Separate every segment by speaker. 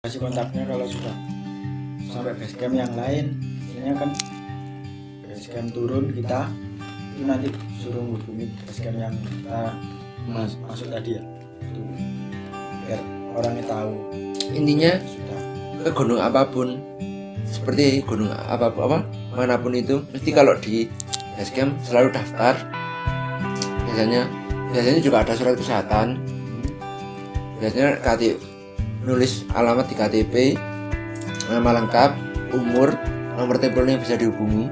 Speaker 1: kasih kontaknya kalau sudah sampai base camp yang lain. Biasanya kan base camp turun kita itu nanti suruh hubungi base camp yang kita masuk tadi ya, itu biar orangnya tahu.
Speaker 2: Intinya
Speaker 1: Sudah
Speaker 2: ke gunung apapun, seperti gunung apapun manapun itu, mesti kalau di base camp selalu daftar. Biasanya juga ada surat kesehatan. Biasanya nulis alamat di KTP, nama lengkap, umur, nomor telepon yang bisa dihubungi,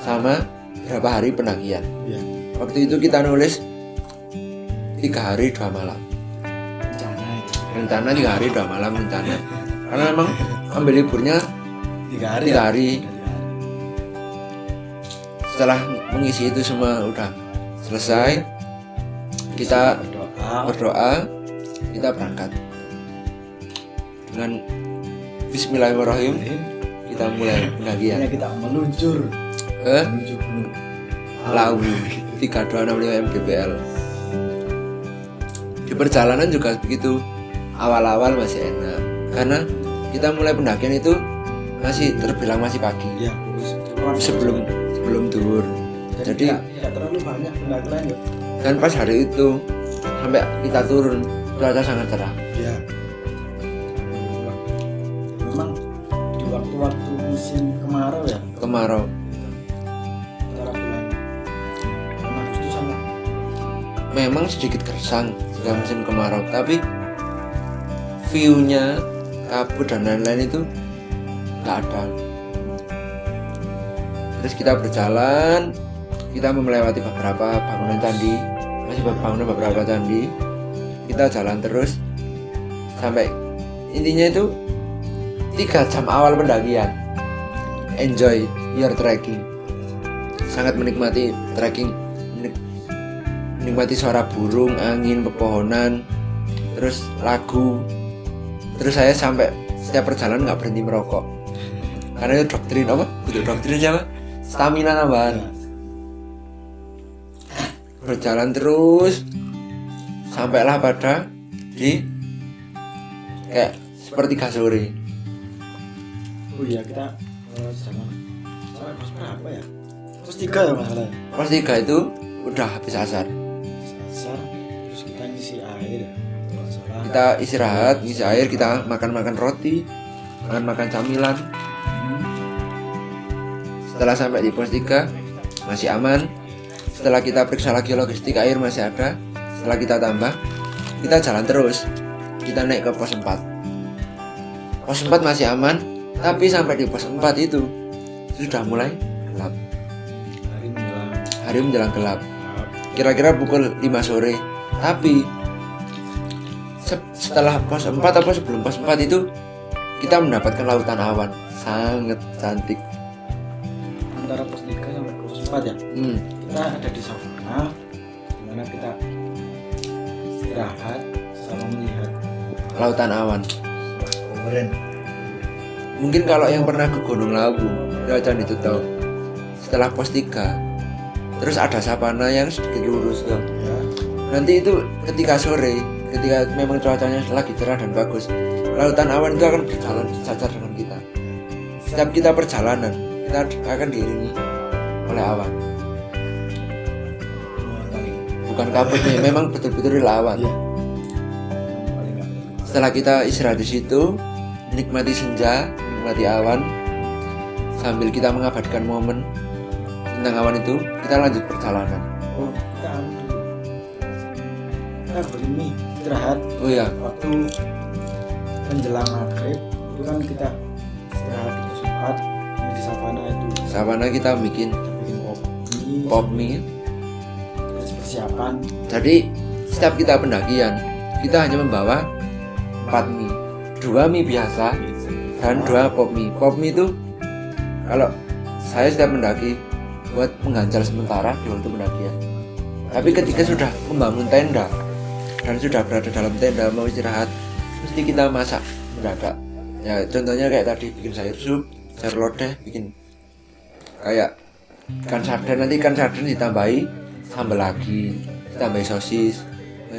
Speaker 2: sama berapa hari pendakian.
Speaker 1: ya,
Speaker 2: Waktu itu kita nulis 3 hari 2 malam. Rencana 3 hari 2 malam rencana. Karena memang ambil liburnya
Speaker 1: 3 hari.
Speaker 2: 3 hari. Setelah mengisi itu semua udah selesai, kita berdoa, kita berangkat dengan Bismillahirrahmanirrahim. Kita mulai pendakian
Speaker 1: Akhirnya kita menuju
Speaker 2: ke
Speaker 1: gunung
Speaker 2: Lawu 3265 mdpl. Di perjalanan juga begitu. Awal-awal masih enak karena kita mulai pendakian itu masih terbilang masih pagi,
Speaker 1: ya,
Speaker 2: sebelum duhur. Jadi
Speaker 1: tidak terlalu banyak pendakian ya.
Speaker 2: dan pas hari itu sampai kita turun cuaca sangat cerah.
Speaker 1: Ya, memang di waktu-waktu musim kemarau ya,
Speaker 2: Kemarau
Speaker 1: antara bulan Agustus sama
Speaker 2: memang sedikit gersang jika musim kemarau, tapi view-nya, kabut dan lain-lain itu nggak ada. Terus kita berjalan, kita melewati beberapa bangunan candi, masih bangunan beberapa candi. Kita jalan terus sampai intinya itu 3 jam awal pendakian. Enjoy your trekking. Sangat menikmati trekking, menikmati suara burung, angin, pepohonan, terus lagu. Terus saya sampai setiap perjalanan nggak berhenti merokok karena itu doktrin apa? Untuk doktrin siapa? Stamina nambahan. Berjalan terus sampailah pada di kayak sepertiga sore.
Speaker 1: oh iya kita sampai pos berapa ya? Pos 3 ya masalahnya.
Speaker 2: Pos 3 itu udah habis asar.
Speaker 1: Asar, terus kita ngisi air ya. Kalau nggak salah.
Speaker 2: Kita istirahat, ngisi air, kita makan roti, makan camilan. Setelah sampai di pos 3 masih aman. Setelah kita periksa lagi logistik air masih ada. Setelah kita tambah, kita jalan terus. Kita naik ke pos 4. Pos 4 masih aman, tapi sampai di pos 4 itu sudah mulai gelap. Hari menjelang gelap. Kira-kira pukul 5 sore. Tapi setelah pos 4 atau sebelum pos 4 itu kita mendapatkan lautan awan sangat cantik.
Speaker 1: Antara pos 3 sampai pos 4 ya. Kita ada di savana, dimana kita istirahat sama melihat
Speaker 2: Lautan awan.
Speaker 1: keren.
Speaker 2: Mungkin kalau yang pernah ke Gunung Lawu, Candi itu tahu. Setelah pos 3, terus ada savana yang sedikit lurus tuh.
Speaker 1: Ya,
Speaker 2: Nanti itu ketika sore, ketika memang cuacanya lagi cerah dan bagus, lautan awan itu akan berjalan sejajar dengan kita. Setiap kita perjalanan, kita akan diiringi oleh awan. Bukan kabutnya, memang betul-betul awan.
Speaker 1: iya. Paling nggak ada.
Speaker 2: Setelah kita istirahat di situ, menikmati senja, menikmati awan, sambil kita mengabadikan momen tentang awan itu, kita lanjut perjalanan.
Speaker 1: Oh, kita anu dulu. Kita beli mie istirahat
Speaker 2: Oh ya,
Speaker 1: waktu menjelang maghrib itu kan kita istirahat di pos 4 yang di savana itu.
Speaker 2: savana kita bikin
Speaker 1: Kita bikin kopi,
Speaker 2: pop mie.
Speaker 1: terus persiapan.
Speaker 2: Jadi setiap kita pendakian, kita hanya membawa 4 mie, 2 mie biasa dan 2 pop mie. Pop mie itu kalau saya setiap mendaki buat mengganjal sementara di waktu pendakian. Tapi ketika sudah membangun tenda dan sudah berada dalam tenda mau istirahat, mesti kita masak mendadak. Ya contohnya kayak tadi bikin sayur sup, sayur lodeh, bikin kayak ikan sarden, nanti ikan sarden ditambahi sambal lagi, ditambahi sosis,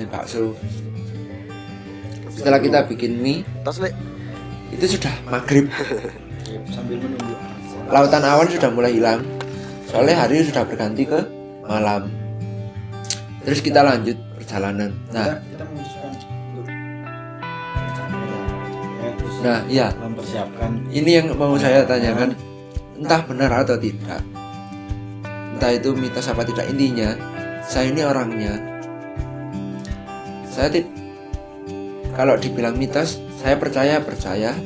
Speaker 2: bakso. Setelah kita bikin mie, itu sudah maghrib.
Speaker 1: Sambil menunggu
Speaker 2: Lautan awan sudah mulai hilang. Soalnya hari sudah berganti ke malam. Terus kita lanjut perjalanan.
Speaker 1: kita memutuskan untuk terus
Speaker 2: Nah, iya.
Speaker 1: mempersiapkan.
Speaker 2: Ini yang mau saya tanyakan, entah benar atau tidak, entah itu mitos apa tidak, intinya saya ini orangnya, kalau dibilang mitos saya percaya,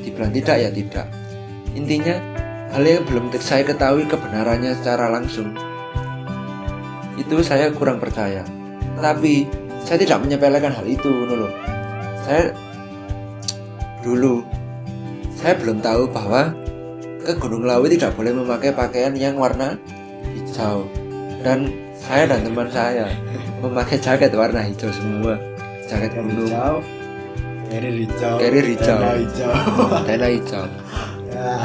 Speaker 2: dibilang tidak ya tidak. Intinya hal yang belum saya ketahui kebenarannya secara langsung itu saya kurang percaya. Tapi saya tidak menyepelekan hal itu loh. Saya belum tahu bahwa ke Gunung Lawu tidak boleh memakai pakaian yang warna hijau. Dan saya dan teman saya memakai jaket warna hijau semua. Jaket gunung,
Speaker 1: Carrier hijau,
Speaker 2: tenda hijau.
Speaker 1: Ya.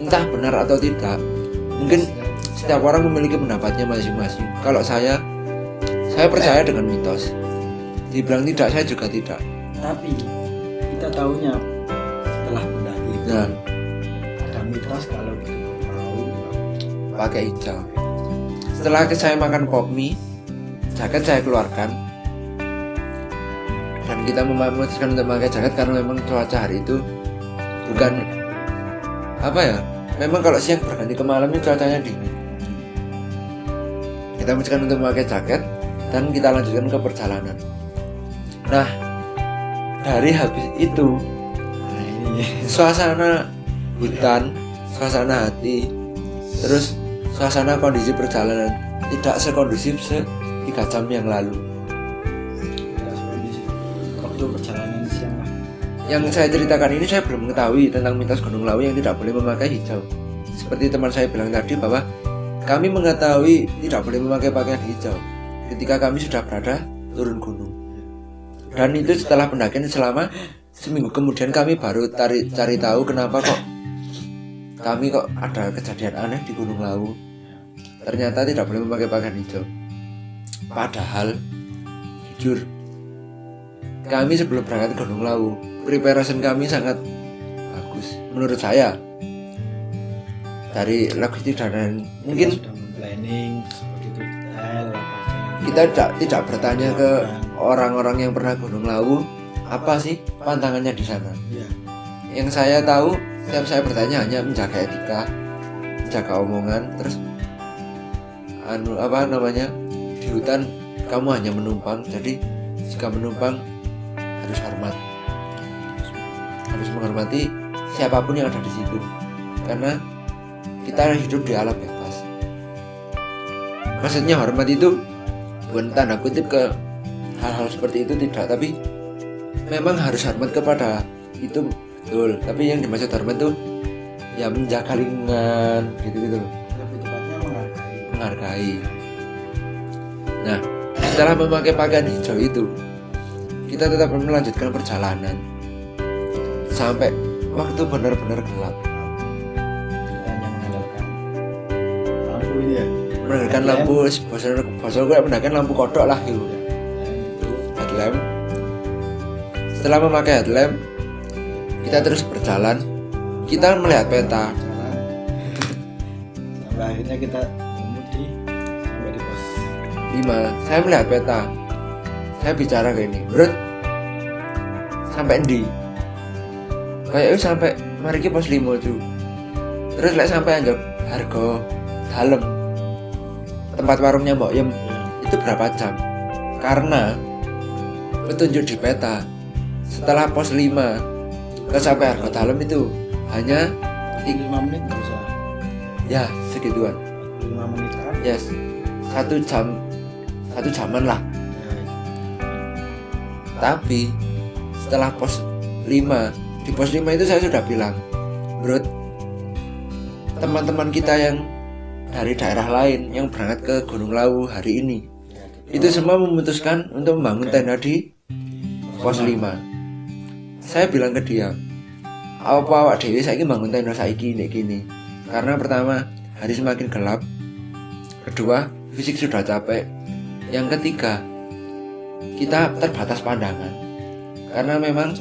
Speaker 2: Entah benar atau tidak, mungkin setiap orang memiliki pendapatnya masing-masing. Kalau saya percaya dengan mitos. Dibilang tidak, saya juga tidak.
Speaker 1: Tapi kita tahunya setelah mendaki itu
Speaker 2: Nah,
Speaker 1: ada mitos kalau di Gunung Lawu
Speaker 2: pakai hijau. Setelah saya makan pop mie, jaket saya keluarkan, dan kita memutuskan untuk memakai jaket karena memang cuaca hari itu bukan apa ya, memang kalau siang berganti ke malam ini cuacanya dingin. Kita memutuskan untuk memakai jaket dan kita lanjutkan ke perjalanan. Nah, dari habis itu
Speaker 1: nah ini
Speaker 2: suasana hutan, suasana hati, terus suasana kondisi perjalanan tidak sekondusif 3 jam yang lalu.
Speaker 1: tidak sekondisi waktu perjalanan siang lah.
Speaker 2: Yang saya ceritakan ini saya belum mengetahui tentang mitos Gunung Lawu yang tidak boleh memakai hijau. Seperti teman saya bilang tadi bahwa kami mengetahui tidak boleh memakai pakaian hijau ketika kami sudah berada turun gunung. Dan itu setelah pendakian selama seminggu kemudian kami baru cari tahu kenapa kami kok ada kejadian aneh di Gunung Lawu. Ternyata tidak boleh memakai pakaian hijau. Padahal jujur kami sebelum berangkat ke Gunung Lawu, preparation kami sangat bagus menurut saya. Dari logistik dan mungkin
Speaker 1: Kita sudah planning seperti itu detail apa aja.
Speaker 2: kita tidak bertanya ke orang-orang yang pernah Gunung Lawu apa sih pantangannya di sana.
Speaker 1: Iya.
Speaker 2: Yang saya tahu, setiap saya bertanya hanya menjaga etika, menjaga omongan, terus di hutan kamu hanya menumpang, jadi jika menumpang harus hormat, harus menghormati siapapun yang ada di situ, karena kita hidup di alam bebas. Maksudnya hormat itu bukan tanda kutip ke hal-hal seperti itu, tidak, tapi memang harus hormat kepada itu betul. Tapi yang dimaksud hormat itu ya menjaga lingkungan gitu loh.
Speaker 1: Lebih tepatnya
Speaker 2: Menghargai. Nah, setelah memakai pakaian hijau itu, kita tetap melanjutkan perjalanan sampai waktu benar-benar gelap.
Speaker 1: kita hanya mengandalkan lampu ini ya.
Speaker 2: Menggunakan lampu, bosor gue menggunakan lampu kodok lah itu. Headlamp. Setelah memakai headlamp, kita terus berjalan. Kita melihat peta.
Speaker 1: Jalan. Sampai akhirnya kita mengemudi sampai di pos
Speaker 2: 5. Saya melihat peta. Saya bicara kayak ini, bro. Sampai di. Kayak sampai mari kita pos 5 cu. Terus lek sampai anjok harga dalem. Tempat warungnya Mbok Yem itu berapa jam? Karena petunjuk di peta setelah pos 5 ke sampai harga dalem itu hanya
Speaker 1: 5 menit bisa.
Speaker 2: ya segituan.
Speaker 1: 5 menit kan?
Speaker 2: Yes, 1 jaman lah.
Speaker 1: Ya,
Speaker 2: Tapi setelah pos 5, di pos 5 itu saya sudah bilang, bro, teman-teman kita yang dari daerah lain yang berangkat ke Gunung Lawu hari ini itu semua memutuskan untuk membangun tenda di pos 5. Saya bilang ke dia, apa awak dewi saiki bangun tenda saiki nek gini? Karena pertama, hari semakin gelap. Kedua, fisik sudah capek. Yang ketiga, kita terbatas pandangan. Karena memang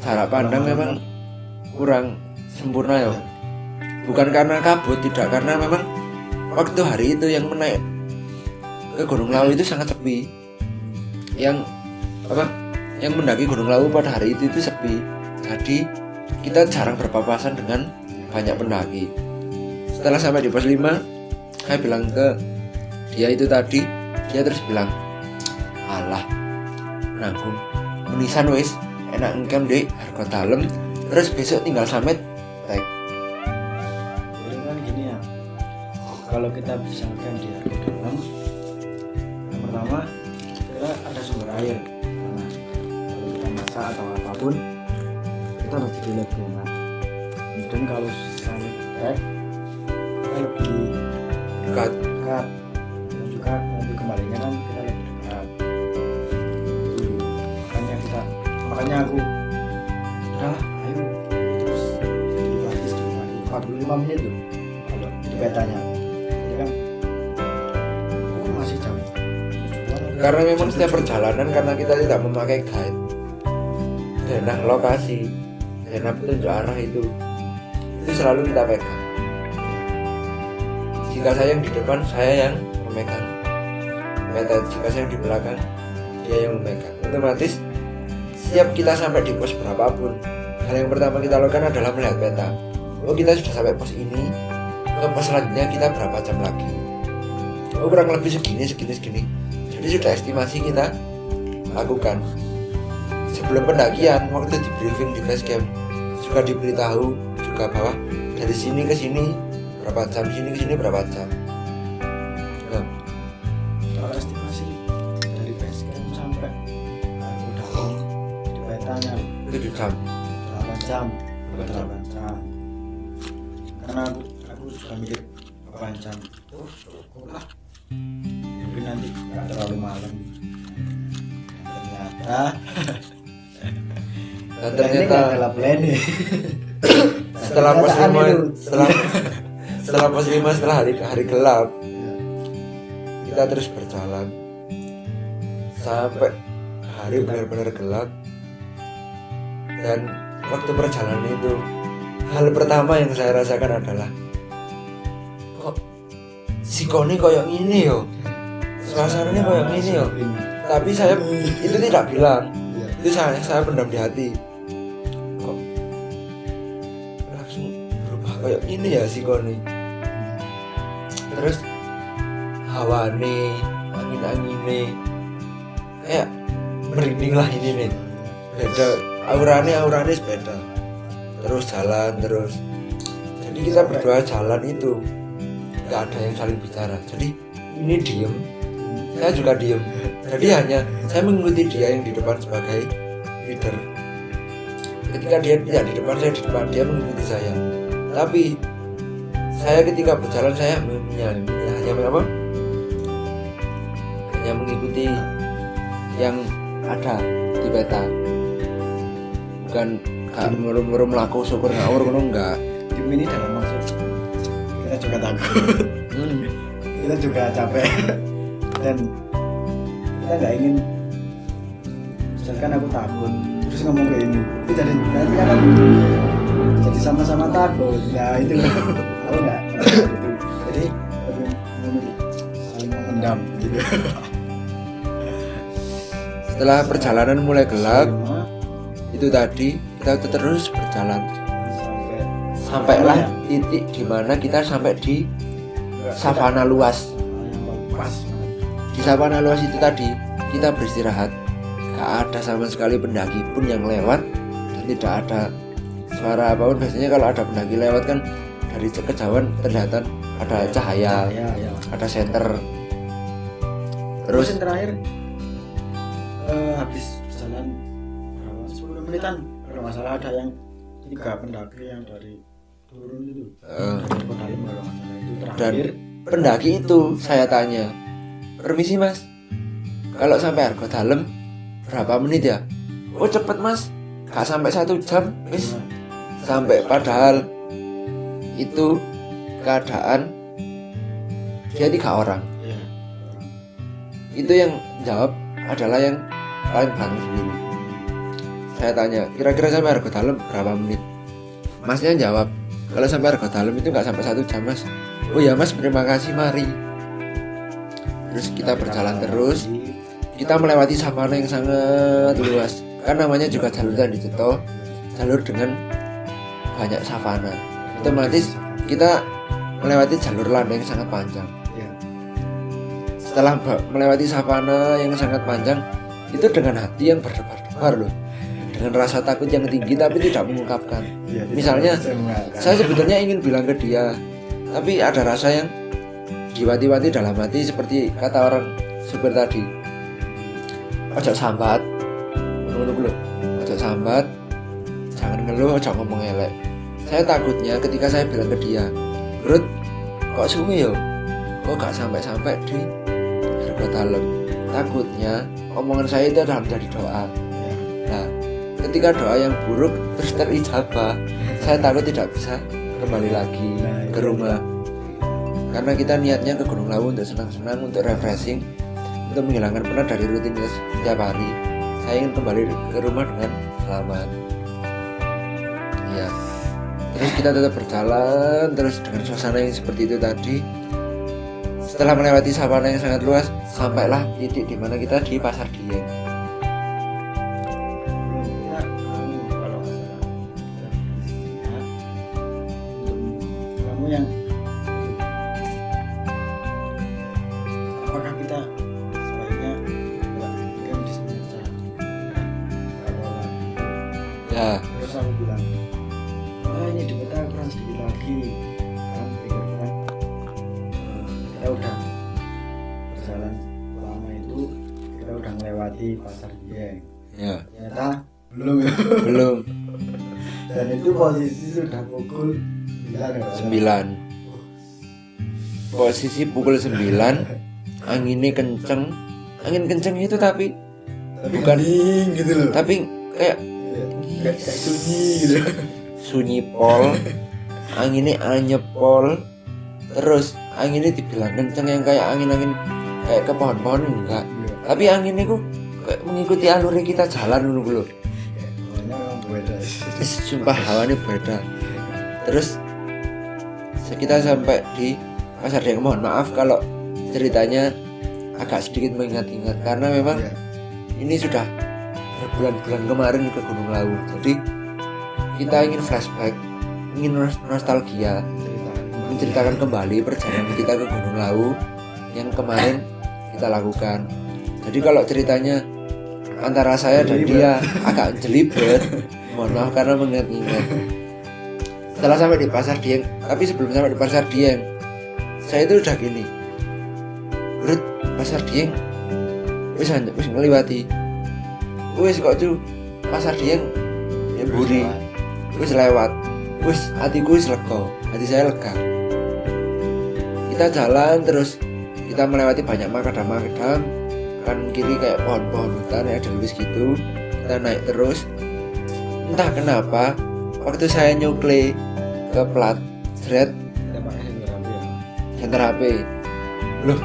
Speaker 2: cara pandang memang kurang sempurna ya. Bukan karena kabut, tidak, karena memang waktu hari itu yang menaik ke Gunung Lawu itu sangat sepi. Yang mendaki Gunung Lawu pada hari itu sepi. Jadi kita jarang berpapasan dengan banyak pendaki. Setelah sampai di pos 5, saya bilang ke dia itu tadi, dia terus bilang, alah nanggung menisan wis enak ngkem dek harga dalem, terus besok tinggal sampai tek.
Speaker 1: Jadi kan gini ya, kalau kita bisa ngecamp di harga dalam, yang pertama kita ada sumber air. Nah, kalau kita masak atau apapun kita harus dilihat rumah. Dan kalau sampai tek kita lebih
Speaker 2: Dekat.
Speaker 1: dekat, dan juga nanti kembalinya kan kita lebih dekat. Itu makanya aku udah ayo terus sedikit lagi 45 menit tuh kalau di petanya. Jadi kan masih jam.
Speaker 2: Karena memang setiap perjalanan, karena kita tidak memakai guide, denah lokasi, denah petunjuk arah itu selalu kita pegang. Jika saya yang di depan, saya yang memegang peta. Jika saya yang di belakang, dia yang memegang. Otomatis setiap kita sampai di pos berapapun, hal yang pertama kita lakukan adalah melihat peta. Oh, kita sudah sampai pos ini, ke pos selanjutnya kita berapa jam lagi. Oh, kurang lebih segini. Jadi sudah estimasi kita lakukan. Sebelum pendakian, waktu di briefing di base camp juga diberitahu juga bahwa dari sini ke sini berapa jam, sini ke sini berapa jam. Nah,
Speaker 1: Kalau estimasi dari base camp sampai udah di petanya
Speaker 2: 7 jam.
Speaker 1: 8 jam. Karena aku juga mikir 8 jam. Cukup lah. Mungkin nanti nggak terlalu malam.
Speaker 2: Dan
Speaker 1: Ternyata ini
Speaker 2: ternyata
Speaker 1: adalah planning.
Speaker 2: setelah pos
Speaker 1: Ternyata
Speaker 2: 5
Speaker 1: itu.
Speaker 2: setelah pos 5, setelah hari gelap, kita terus berjalan sampai hari benar-benar gelap. Dan waktu perjalanan itu, hal pertama yang saya rasakan adalah, kok si Koni koyok ini yo, suasananya koyok ini yo. Tapi saya itu tidak bilang, itu saya pendam di hati. Kok langsung berubah kayak ini ya si Koni. Terus hawane, angin-angine kayak merinding lah ini nih. Beda, auranya beda. Terus jalan terus. Jadi kita berdua jalan itu nggak ada yang saling bicara. Jadi ini diem, saya juga diem. Jadi hanya saya mengikuti dia yang di depan sebagai leader. Ketika dia tidak di depan, saya di depan, dia mengikuti saya. Tapi saya ketika berjalan saya hanya mengikuti yang ada di peta. Bukan murum-murum laku syukur ngawur ngono enggak.
Speaker 1: Tim ini dalam maksud kita juga takut. Kita juga capek. Dan kita nggak ingin, misalkan aku takut terus ngomong kayak ini, itu jadi nanti kan jadi sama-sama takut. Nah itu aku nggak gitu. Jadi lebih memilih saling memendam gitu.
Speaker 2: Setelah perjalanan mulai gelap, itu tadi kita terus berjalan sampailah titik di mana kita sampai di savana luas.
Speaker 1: Pas.
Speaker 2: Di savana luas itu tadi kita beristirahat, gak ada sama sekali pendaki pun yang lewat dan tidak ada suara apapun. Biasanya kalau ada pendaki lewat kan dari kejauhan terlihat ada cahaya,
Speaker 1: Ya.
Speaker 2: ada senter.
Speaker 1: Terus
Speaker 2: Terus
Speaker 1: yang terakhir habis jalan berapa 10 menitan kalau nggak salah ada yang 3 pendaki yang dari turun itu dari Kodalim kalau nggak salah itu
Speaker 2: dan
Speaker 1: terakhir.
Speaker 2: pendaki itu saya tanya, permisi mas, kalau sampai Argo Dalem berapa menit ya? Oh cepet mas, gak sampai 1 jam wis sampai. Padahal itu keadaan dia 3 orang.
Speaker 1: Iya.
Speaker 2: Itu yang jawab adalah yang paling belakang sendiri. saya tanya, kira-kira sampai Argo Dalem berapa menit? Masnya jawab, kalau sampai Argo Dalem itu nggak sampai 1 jam mas. Oh ya mas, terima kasih, mari. Terus kita berjalan terus. Kita melewati savana yang sangat luas. Kan namanya juga jalur Candi Ceto, jalur dengan banyak savana. Otomatis kita melewati jalur landa yang sangat panjang.
Speaker 1: Iya.
Speaker 2: Setelah melewati savana yang sangat panjang, itu dengan hati yang berdebar-debar loh, dengan rasa takut yang tinggi tapi tidak mengungkapkan.
Speaker 1: Iya,
Speaker 2: Misalnya, saya sebetulnya ingin bilang ke dia, tapi ada rasa yang diwati-wati dalam hati, seperti kata orang supir tadi, ojo sambat, ojo sambat, jangan ngeluh, ojo ngomong elek. Saya takutnya ketika saya bilang ke dia, Brut, kok suwi yo, kok gak sampai-sampai di Argo Dalem. Takutnya omongan saya itu adalah menjadi doa. Nah, ketika doa yang buruk terus terijabah, saya takut tidak bisa kembali lagi ke rumah. Karena kita niatnya ke Gunung Lawu untuk senang-senang, untuk refreshing, untuk menghilangkan penat dari rutinitas setiap hari. Saya ingin kembali ke rumah dengan selamat. Ya. Terus kita tetap berjalan terus dengan suasana yang seperti itu tadi. Setelah melewati savana yang sangat luas, sampailah titik di mana kita di Pasar Dieng.
Speaker 1: Kalau kamu yang apakah kita sebaiknya berangkat di sini aja?
Speaker 2: Ya,
Speaker 1: Terus aku bilang, ini di peta kurang sedikit lagi. Kan pikirkan kita udah berjalan lama itu, kita udah melewati Pasar Dieng.
Speaker 2: ya,
Speaker 1: Ternyata belum ya.
Speaker 2: belum.
Speaker 1: Dan itu posisi sudah pukul 9.
Speaker 2: 9. Posisi pukul 9, anginnya kenceng. Angin kenceng itu tapi bukan
Speaker 1: dingin gitu loh.
Speaker 2: tapi kayak
Speaker 1: Kayak sunyi gitu.
Speaker 2: sunyi pol, anginnya anyep pol. Terus anginnya dibilang kenceng yang kayak angin-angin kayak ke pohon-pohon enggak. Tapi anginnya ku kayak mengikuti alurnya kita jalan dulu.
Speaker 1: Pokoknya memang beda.
Speaker 2: Sumpah hawanya beda. Terus kita sampai di Pasar Dieng. Mohon maaf kalau ceritanya agak sedikit mengingat-ingat, karena memang ini sudah berbulan-bulan kemarin ke Gunung Lawu. Jadi kita ingin flashback, ingin nostalgia, menceritakan kembali perjalanan kita ke Gunung Lawu yang kemarin kita lakukan. Jadi kalau ceritanya antara saya dan dia agak jelibet, mohon maaf karena mengingat-ingat. Setelah sampai di Pasar Dieng, tapi sebelum sampai di Pasar Dieng, saya itu udah gini, Brut, Pasar Dieng wis ngliwati. Wis kok cu Pasar Dieng ya buri. Wis lewat. Wis hatiku wis lega, hati saya lega. Kita jalan terus, kita melewati banyak makadam-makadam, kan kiri kayak pohon-pohon hutan ya, ada lubis gitu. Kita naik terus. Entah kenapa waktu saya nyukle ke plat thread
Speaker 1: Kita pakai
Speaker 2: center HP, loh,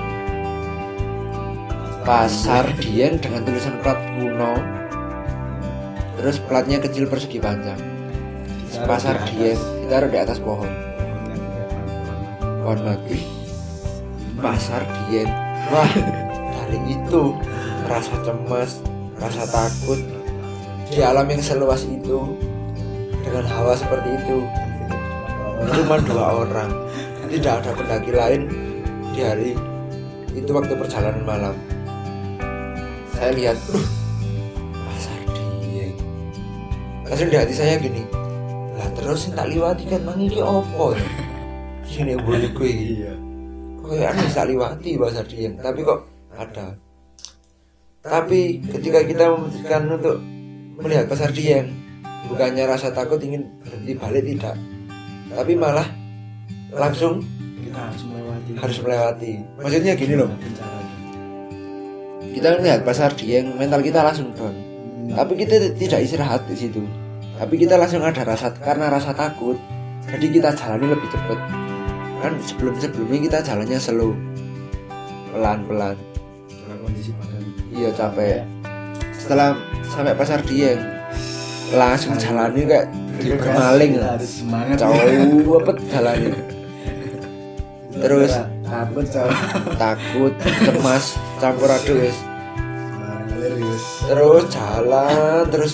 Speaker 2: Pasar Dieng dengan tulisan plat kuno, terus platnya kecil persegi panjang. Pasar Dieng ditaruh di atas pohon mati. Pasar Dieng. Wah, dari itu rasa cemas, rasa takut di alam yang seluas itu, dengan hawa seperti itu, cuma 2 orang, tidak ada pendaki lain di hari itu waktu perjalanan malam. Saya lihat, Pasar Dieng. Langsung di hati saya gini, lah terus tak liwati kan mang iki opo ya? Sini boleh gue.
Speaker 1: Iya.
Speaker 2: Kok ya bisa liwati Pasar Dieng, tapi kok ada. Tapi ketika kita memutuskan untuk melihat Pasar Dieng, bukannya rasa takut ingin berhenti balik, tidak, tapi malah langsung
Speaker 1: Kita
Speaker 2: harus melewati. Maksudnya gini loh, kita melihat Pasar Dieng, mental kita langsung down. Tapi kita tidak istirahat di situ. Tapi kita langsung ada karena rasa takut. Jadi kita jalani lebih cepat. Kan sebelumnya kita jalannya slow, pelan-pelan.
Speaker 1: Dalam kondisi badan.
Speaker 2: Iya capek. Setelah sampai Pasar Dieng, langsung jalani kayak dibermaling
Speaker 1: harus semangat.
Speaker 2: jauh apa jalani terus
Speaker 1: takut cowok.
Speaker 2: takut cemas campur aduk wis
Speaker 1: Serius.
Speaker 2: terus jalan terus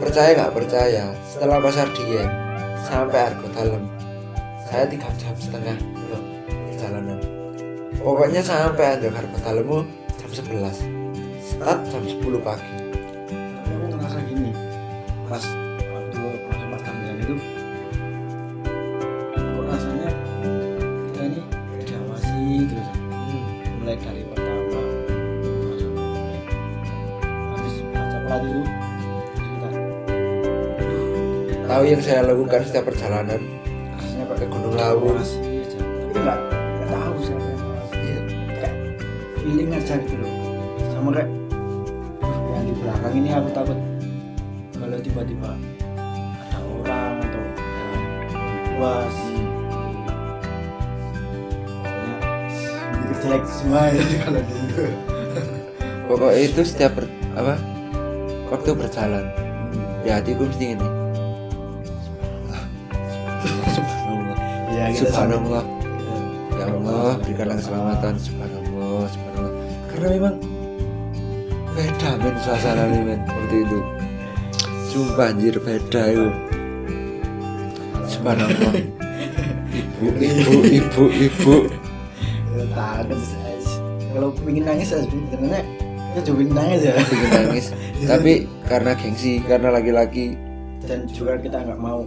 Speaker 2: percaya nggak percaya setelah pasar Dieng sampai Argo Dalem saya 3,5 jam loh perjalanan pokoknya sampai Argo Dalem jam 11 start jam 10 pagi.
Speaker 1: Tapi aku ngerasa gini pas waktu pas Tanjang itu kok rasanya kita ini diawasi terus mulai dari pertama habis baca pelat itu kita
Speaker 2: Tahu yang saya lakukan setiap perjalanan
Speaker 1: rasanya
Speaker 2: ke Gunung Lawu.
Speaker 1: awasi aja tapi nggak tahu siapa yang awasi kayak feeling aja gitu loh sama kayak yang di belakang ini aku takut kalau tiba-tiba ada orang atau was pokoknya jelek semua itu kalau gitu.
Speaker 2: Pokoknya itu setiap waktu berjalan di hatiku mesti ini subhanallah
Speaker 1: Ya,
Speaker 2: subhanallah ya Allah berikanlah keselamatan subhanallah subhanallah karena memang beda men suasana men waktu itu sumpah anjir beda itu subhanallah ibu
Speaker 1: takut kalau pengen nangis sebenarnya kita coba nangis ya
Speaker 2: bikin nangis tapi karena gengsi karena laki-laki
Speaker 1: dan juga kita nggak mau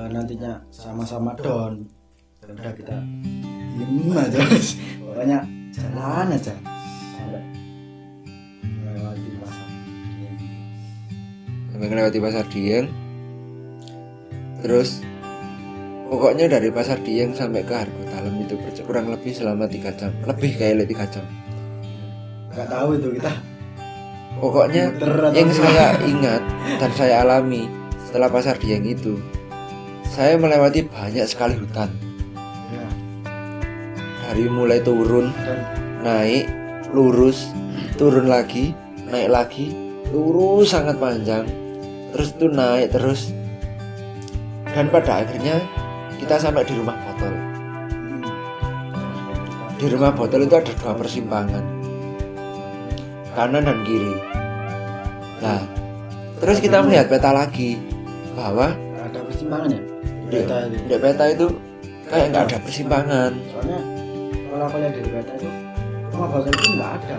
Speaker 1: nantinya sama-sama down udah kita diem aja pokoknya jalan aja sampai melewati pasar
Speaker 2: sampai melewati pasar Dieng terus pokoknya dari pasar Dieng sampai ke Argo Dalem itu kurang lebih selama 3 jam lebih kayak 3 jam
Speaker 1: nggak tahu itu kita
Speaker 2: pokoknya
Speaker 1: muter atau
Speaker 2: yang
Speaker 1: apa.
Speaker 2: saya ingat dan saya alami setelah pasar Dieng itu saya melewati banyak sekali hutan
Speaker 1: ya,
Speaker 2: dari mulai turun
Speaker 1: dan
Speaker 2: naik lurus turun lagi naik lagi lurus sangat panjang terus itu naik terus dan pada akhirnya kita sampai di rumah botol. Di rumah botol itu ada 2 persimpangan kanan dan kiri. Nah terus kita melihat peta lagi bahwa
Speaker 1: ada persimpangan ya peta itu
Speaker 2: di peta itu kayak nggak ada persimpangan.
Speaker 1: soalnya kalau aku lihat dari peta itu rumah bakal itu nggak ada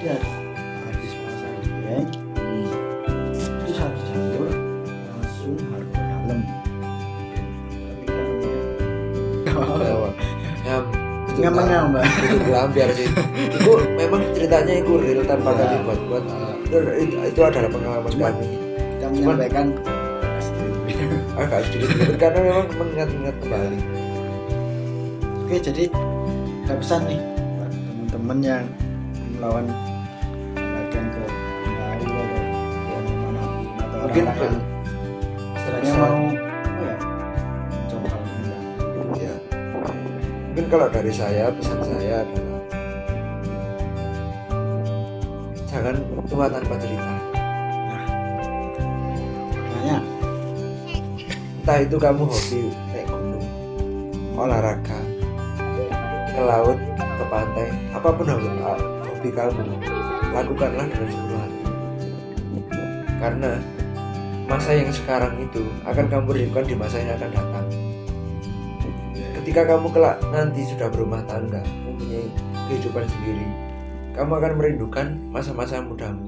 Speaker 1: jadi habis pasar Dieng itu satu jalur langsung Argo Dalem tapi kita temennya ngambang-ngambang
Speaker 2: itu biar sih itu memang ceritanya itu real tanpa kami buat itu adalah pengalaman kami
Speaker 1: kita menyampaikan
Speaker 2: agak sedikit karena memang mengingat-ingat kembali.
Speaker 1: oke jadi ada pesan nih buat teman-teman yang melawan latihan ke Lawu atau yang manapun atau
Speaker 2: Mungkin
Speaker 1: orang-orang yang istilahnya mau apa ya coba enggak
Speaker 2: Ya. Mungkin kalau dari saya pesan saya adalah jangan tua tanpa cerita.
Speaker 1: makanya
Speaker 2: Entah itu kamu hobi naik gunung, olahraga, ke laut, ke pantai, apapun hobi kamu, lakukanlah dengan sepenuh hati. Karena masa yang sekarang itu akan kamu rindukan di masa yang akan datang. Ketika kamu kelak nanti sudah berumah tangga, mempunyai kehidupan sendiri, kamu akan merindukan masa-masa mudamu.